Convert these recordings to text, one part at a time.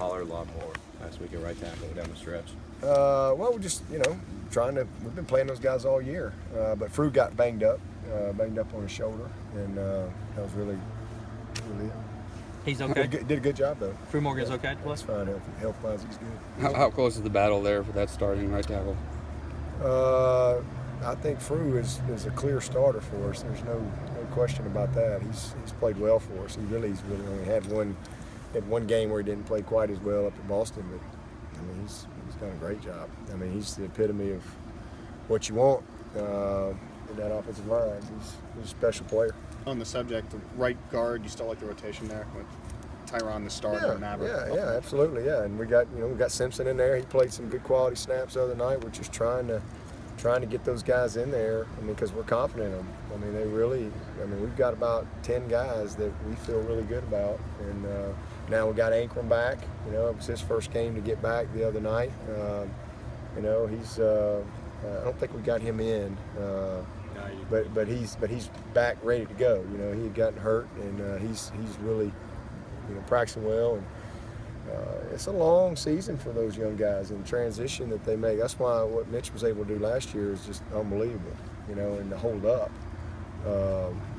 holler a lot more last week at right tackle down the stretch? Well, we're just, we've been playing those guys all year. But Frew got banged up on his shoulder, and that was really it. He's okay? Did a good job, though. Frew Morgan's okay? That's fine. Health-wise, he's good. How close is the battle there for that starting right tackle? I think Frew is a clear starter for us. There's no question about that. He's played well for us. He's really only had one game where he didn't play quite as well up at Boston, but I mean he's done a great job. I mean he's the epitome of what you want in that offensive line. He's a special player. On the subject of right guard, you still like the rotation there with Tyron the starter and Maverick? Yeah, absolutely, yeah. And we got Simpson in there. He played some good quality snaps the other night. We're just trying to get those guys in there. I mean, because we're confident in them. I mean, we've got about 10 guys that we feel really good about. And now we got Ankrum back. It was his first game to get back the other night. He's I don't think we got him in. But he's back ready to go. He had gotten hurt, and he's really practicing well. And it's a long season for those young guys, and the transition that they make. That's why what Mitch was able to do last year is just unbelievable. And to hold up.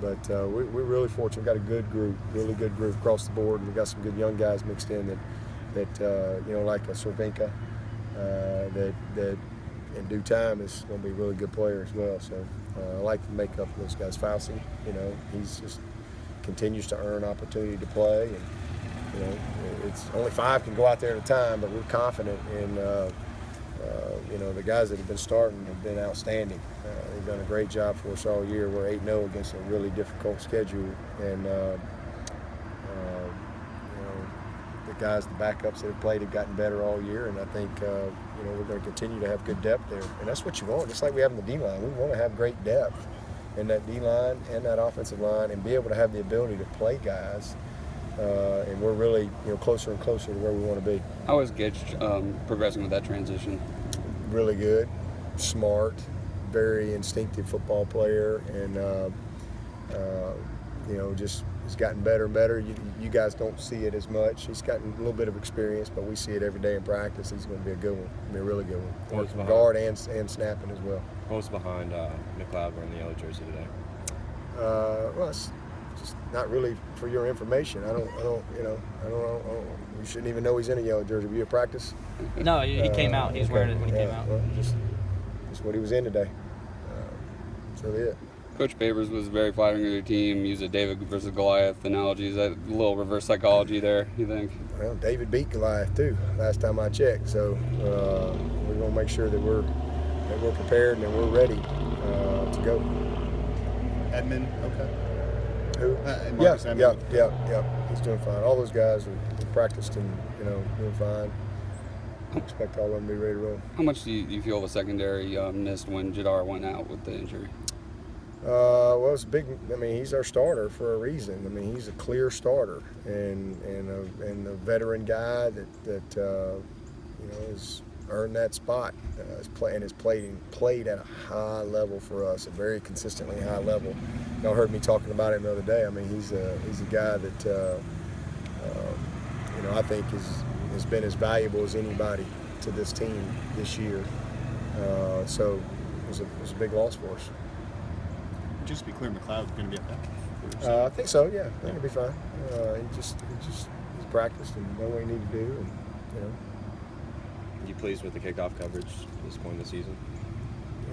But we're really fortunate. We've got a good group, really good group across the board, and we've got some good young guys mixed in that like a Cervenka, that in due time is going to be a really good player as well. So I like the makeup of those guys. Fauci, he's just continues to earn opportunity to play, and it's only 5 can go out there at a time, but we're confident in the guys that have been starting have been outstanding. They've done a great job for us all year. We're 8-0 against a really difficult schedule, and the guys, the backups that have played have gotten better all year, and I think we're going to continue to have good depth there, and that's what you want. Just like we have in the D-line, we want to have great depth in that D-line and that offensive line, and be able to have the ability to play guys. And we're really closer and closer to where we want to be. How is Gitch progressing with that transition? Really good, smart, very instinctive football player, and just has gotten better and better. You guys don't see it as much. He's gotten a little bit of experience, but we see it every day in practice. He's going to be a good one. Be a really good one. Works guard and snapping as well. What was behind McLeod wearing the yellow jersey today? Well, it's just not really for your information. I don't. You shouldn't even know he's in a yellow jersey. Were you at practice? No, he came out. He was wearing it when he came out. Well, just what he was in today. That's really it. Coach Babers was very flattering of your team. Used a David versus Goliath analogy. Is that a little reverse psychology there, you think? Well, David beat Goliath too last time I checked. So we're going to make sure that we're prepared and that we're ready to go. Edmund, okay. Who? Marcus Edmund. Yeah. He's doing fine. All those guys are practiced and doing fine. I expect all of them to be ready to roll. How much do you feel the secondary missed when Jadar went out with the injury? Well, it's big. I mean, he's our starter for a reason. I mean, he's a clear starter and a veteran guy that has earned that spot. Has played at a high level for us, a very consistently high level. Y'all heard me talking about him the other day. I mean, he's a guy that I think has been as valuable as anybody to this team this year. So it was a big loss for us. Just to be clear, McLeod's going to be at that. I think so. Yeah, I think he'll be fine. He's practiced and know what he needed to do, and Are you pleased with the kickoff coverage at this point in the season?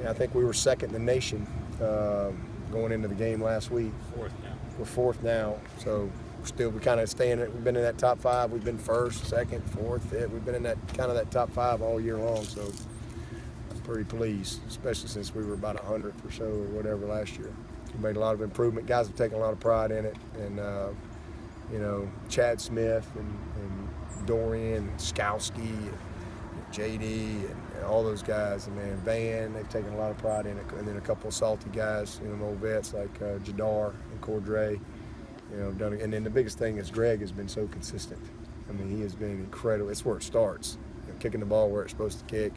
Yeah, I think we were second in the nation going into the game last week. Fourth now. We're fourth now, so we kind of staying. We've been in that top 5. We've been first, second, fourth, fifth. We've been in that top 5 all year long. So I'm pretty pleased, especially since we were about 100th or so or whatever last year. We made a lot of improvement. Guys have taken a lot of pride in it, and Chad Smith and Dorian, and Skowski, and JD, and all those guys, and man, Van, they've taken a lot of pride in it. And then a couple of salty guys, old vets like Jadar and Cordray, done it. And then the biggest thing is Greg has been so consistent. I mean, he has been incredible. It's where it starts. Kicking the ball where it's supposed to kick.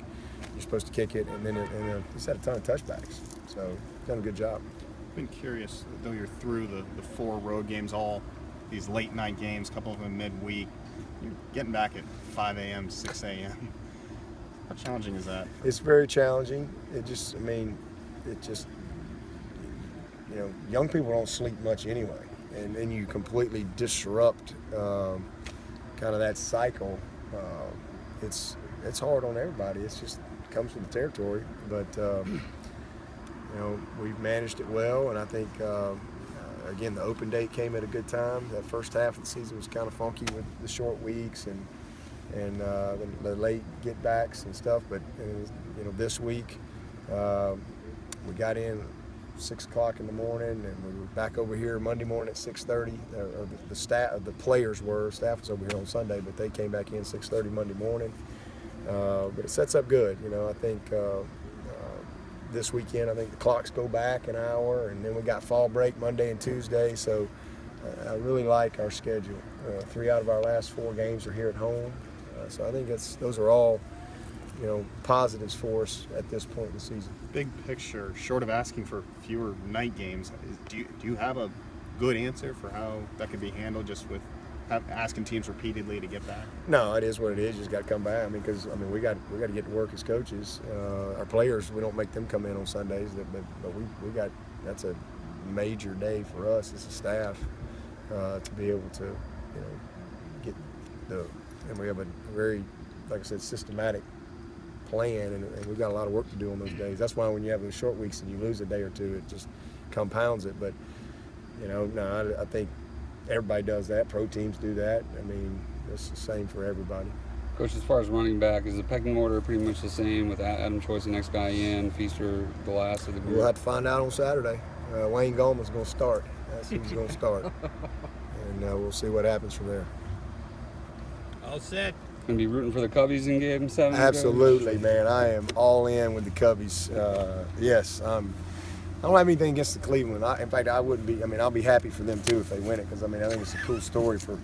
You're supposed to kick it, and then he's had a ton of touchbacks. So done a good job. I've been curious, though you're through the 4 road games, all these late night games, a couple of them midweek. You're getting back at 5 a.m., 6 a.m. How challenging is that? It's very challenging. Young people don't sleep much anyway, and then you completely disrupt kind of that cycle. It's hard on everybody. It comes with the territory, but we've managed it well, and I think again the open date came at a good time. That first half of the season was kind of funky with the short weeks and the late get backs and stuff, but this week we got in 6 o'clock in the morning, and we were back over here Monday morning at 6:30. The players were. Staff was over here on Sunday, but they came back in 6:30 Monday morning. But it sets up good. I think this weekend, I think the clocks go back an hour, and then we got fall break Monday and Tuesday. So I really like our schedule. 3 out of our last 4 games are here at home. So I think those are all positives for us at this point in the season. Big picture, short of asking for fewer night games, do you have a good answer for how that could be handled, just with asking teams repeatedly to get back? No, it is what it is. You just got to come back. Because we got to get to work as coaches. Our players, we don't make them come in on Sundays, but we got, that's a major day for us as a staff to be able to get and we have a very, like I said, systematic plan, and we've got a lot of work to do on those days. That's why when you have those short weeks and you lose a day or two, it just compounds it. But no, I think everybody does that. Pro teams do that. It's the same for everybody. Coach, as far as running back, is the pecking order pretty much the same with Adam Choice the next guy in, Feaster the last of the group? We'll have to find out on Saturday. Wayne Gallman's going to start. That's who's going to start, and we'll see what happens from there. All set. Gonna be rooting for the Cubbies in Game 7. Absolutely, man. I am all in with the Cubbies. Yes, I don't have anything against the Cleveland. In fact, I wouldn't be. I'll be happy for them too if they win it, because I think it's a cool story for